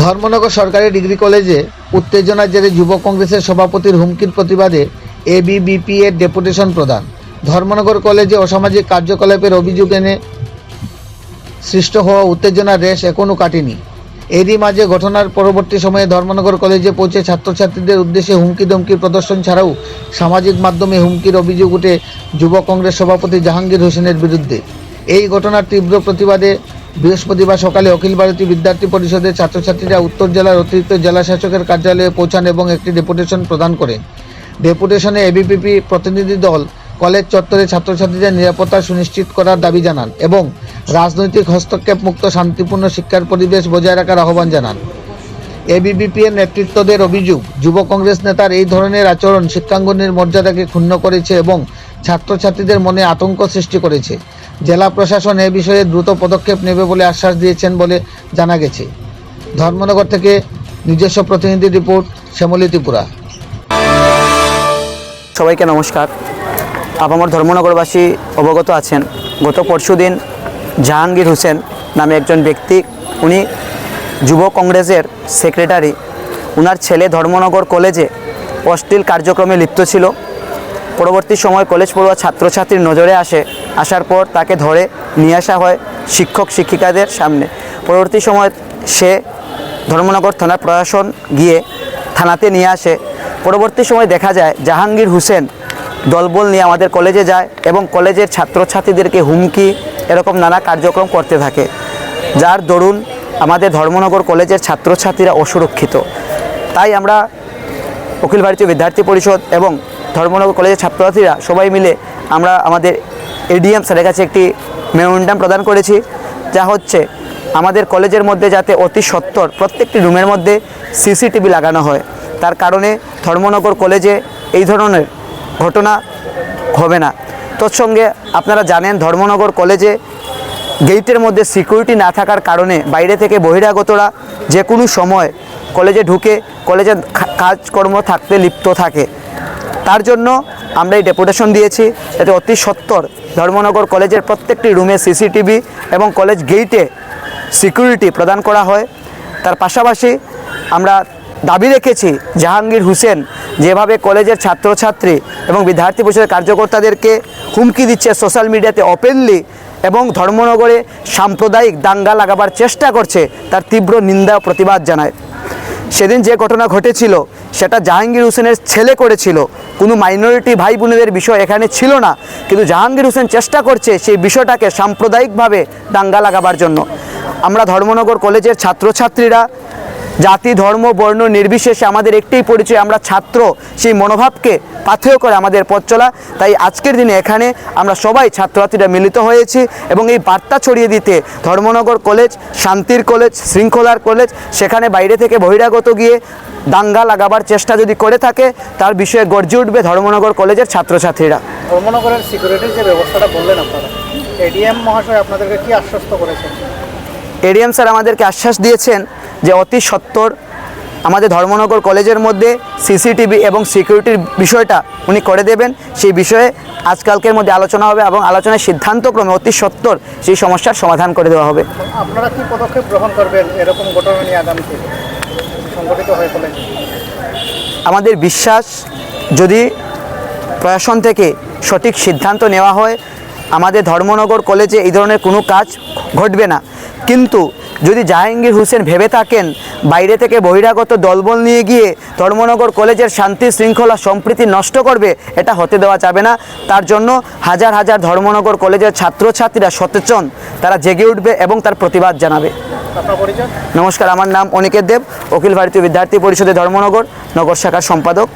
ধর্মনগর সরকারি ডিগ্রি কলেজে উত্তেজনার জেরে যুব কংগ্রেসের সভাপতির হুমকির প্রতিবাদে এবিভিপি এর ডেপুটেশন প্রদান। ধর্মনগর কলেজে অসামাজিক কার্যকলাপের অভিযোগ এনে সৃষ্ট হওয়া উত্তেজনার রেশ এখনও কাটেনি। এরই মাঝে ঘটনার পরবর্তী সময়ে ধর্মনগর কলেজে পৌঁছে ছাত্রছাত্রীদের উদ্দেশ্যে হুমকি ধমকির প্রদর্শন ছাড়াও সামাজিক মাধ্যমে হুমকির অভিযোগ উঠে যুব কংগ্রেস সভাপতি জাহাঙ্গীর হোসেনের বিরুদ্ধে। এই ঘটনার তীব্র প্রতিবাদে বৃহস্পতিবার সকালে অখিল ভারতীয় বিদ্যার্থী পরিষদের ছাত্রছাত্রীরা উত্তর জেলার অতিরিক্ত জেলা শাসকের কার্যালয়ে পৌঁছান এবং একটি ডেপুটেশন প্রদান করেন। ডেপুটেশনে এবিভিপি প্রতিনিধি দল কলেজ চত্বরে ছাত্রছাত্রীদের নিরাপত্তা সুনিশ্চিত করার দাবি জানান এবং রাজনৈতিক হস্তক্ষেপ মুক্ত শান্তিপূর্ণ শিক্ষার পরিবেশ বজায় রাখার আহ্বান জানান। এবিভিপি এর নেতৃত্বদের অভিযোগ, যুব কংগ্রেস নেতার এই ধরনের আচরণ শিক্ষাঙ্গনের মর্যাদাকে ক্ষুণ্ণ করেছে এবং ছাত্রছাত্রীদের মনে আতঙ্ক সৃষ্টি করেছে। জেলা প্রশাসন এ বিষয়ে দ্রুত পদক্ষেপ নেবে বলে আশ্বাস দিয়েছেন বলে জানা গেছে। ধর্মনগর থেকে নিজস্ব প্রতিনিধি রিপোর্ট, শ্যামলী ত্রিপুরা। সবাইকে নমস্কার। আপামর ধর্মনগরবাসী অবগত আছেন, গত পরশুদিন জাহাঙ্গীর হোসেন নামে একজন ব্যক্তি, উনি যুব কংগ্রেসের সেক্রেটারি, ওনার ছেলে ধর্মনগর কলেজে অশ্লীল কার্যক্রমে লিপ্ত ছিল। পরবর্তী সময় কলেজ পড়ুয়া ছাত্রছাত্রীর নজরে আসার পর তাকে ধরে নিয়ে আসা হয় শিক্ষক শিক্ষিকাদের সামনে। পরবর্তী সময় সে ধর্মনগর থানা প্রশাসন গিয়ে থানাতে নিয়ে আসে। পরবর্তী সময় দেখা যায় জাহাঙ্গীর হোসেন দলবল নিয়ে আমাদের কলেজে যায় এবং কলেজের ছাত্রছাত্রীদেরকে হুমকি এরকম নানা কার্যক্রম করতে থাকে, যার দরুন আমাদের ধর্মনগর কলেজের ছাত্রছাত্রীরা অসুরক্ষিত। তাই আমরা অখিল ভারতীয় বিদ্যার্থী পরিষদ এবং ধর্মনগর কলেজের ছাত্রছাত্রীরা সবাই মিলে আমরা আমাদের এডিএম স্যারের কাছে একটি মেমোরেন্ডাম প্রদান করেছি, যা হচ্ছে আমাদের কলেজের মধ্যে যাতে অতি সত্বর প্রত্যেকটি রুমের মধ্যে সিসিটিভি লাগানো হয়। তার কারণে ধর্মনগর কলেজে এই ধরনের ঘটনা হবে না। তৎসঙ্গে আপনারা জানেন, ধর্মনগর কলেজে গেটের মধ্যে সিকিউরিটি না থাকার কারণে বাইরে থেকে বহিরাগতরা যে কোনো সময় কলেজে ঢুকে কলেজে কাজকর্ম থাকতে লিপ্ত থাকে। তার জন্য আমরা এই ডেপুটেশন দিয়েছি যাতে অতি সত্বর ধর্মনগর কলেজের প্রত্যেকটি রুমে সিসিটিভি এবং কলেজ গেটে সিকিউরিটি প্রদান করা হয়। তার পাশাপাশি আমরা দাবি রেখেছি জাহাঙ্গীর হোসেন যেভাবে কলেজের ছাত্রছাত্রী এবং বিদ্যার্থী পরিষদের কার্যকর্তাদেরকে হুমকি দিচ্ছে সোশ্যাল মিডিয়াতে ওপেনলি এবং ধর্মনগরে সাম্প্রদায়িক দাঙ্গা লাগাবার চেষ্টা করছে, তার তীব্র নিন্দা ও প্রতিবাদ জানায়। সেদিন যে ঘটনা ঘটেছিল সেটা জাহাঙ্গীর হোসেনের ছেলে করেছিল, কোনো মাইনরিটি ভাই বোনেদের বিষয় এখানে ছিল না, কিন্তু জাহাঙ্গীর হোসেন চেষ্টা করছে সেই বিষয়টাকে সাম্প্রদায়িকভাবে দাঙ্গা লাগাবার জন্য। আমরা ধর্মনগর কলেজের ছাত্রছাত্রীরা জাতি ধর্ম বর্ণ নির্বিশেষে আমাদের একটাই পরিচয়, আমরা ছাত্র, সেই মনোভাবকে পাথেয় করে আমাদের পথ চলা। তাই আজকের দিনে এখানে আমরা সবাই ছাত্রছাত্রীরা মিলিত হয়েছি এবং এই বার্তা ছড়িয়ে দিতে ধর্মনগর কলেজ শান্তির কলেজ, শৃঙ্খলার কলেজ, সেখানে বাইরে থেকে বহিরাগত গিয়ে দাঙ্গা লাগাবার চেষ্টা যদি করে থাকে তার বিষয়ে গর্জে উঠবে ধর্মনগর কলেজের ছাত্রছাত্রীরা। ধর্মনগরের সিকিউরিটির যে ব্যবস্থাটা বললেন আপনারা, এডিএম মহাশয় আপনাদেরকে কি আশ্বস্ত করেছেন? এডিএম স্যার আমাদেরকে আশ্বাস দিয়েছেন যে অতি সত্বর আমাদের ধর্মনগর কলেজের মধ্যে সিসিটিভি এবং সিকিউরিটির বিষয়টা উনি করে দেবেন। সেই বিষয়ে আজকালকের মধ্যে আলোচনা হবে এবং আলোচনার সিদ্ধান্তক্রমে অতি সত্বর সেই সমস্যার সমাধান করে দেওয়া হবে। আপনারা কি পদক্ষেপ গ্রহণ করবেন এরকম ঘটনা নিয়ে আগামীতে সংঘটিত হয়ে পড়ে? আমাদের বিশ্বাস, যদি প্রশাসন থেকে সঠিক সিদ্ধান্ত নেওয়া হয় আমাদের ধর্মনগর কলেজে এই ধরনের কোনো কাজ ঘটবে না। কিন্তু যদি জাহাঙ্গীর হোসেন ভেবে থাকেন বাইরে থেকে বহিরাগত দলবল নিয়ে গিয়ে ধর্মনগর কলেজের শান্তি শৃঙ্খলা সম্প্রীতি নষ্ট করবে, এটা হতে দেওয়া যাবে না। তার জন্য হাজার হাজার ধর্মনগর কলেজের ছাত্রছাত্রীরা সচেতন, তারা জেগে উঠবে এবং তার প্রতিবাদ জানাবে। নমস্কার, আমার নাম অনিকেত দেব, অখিল ভারতীয় বিদ্যার্থী পরিষদের ধর্মনগর নগর শাখার সম্পাদক।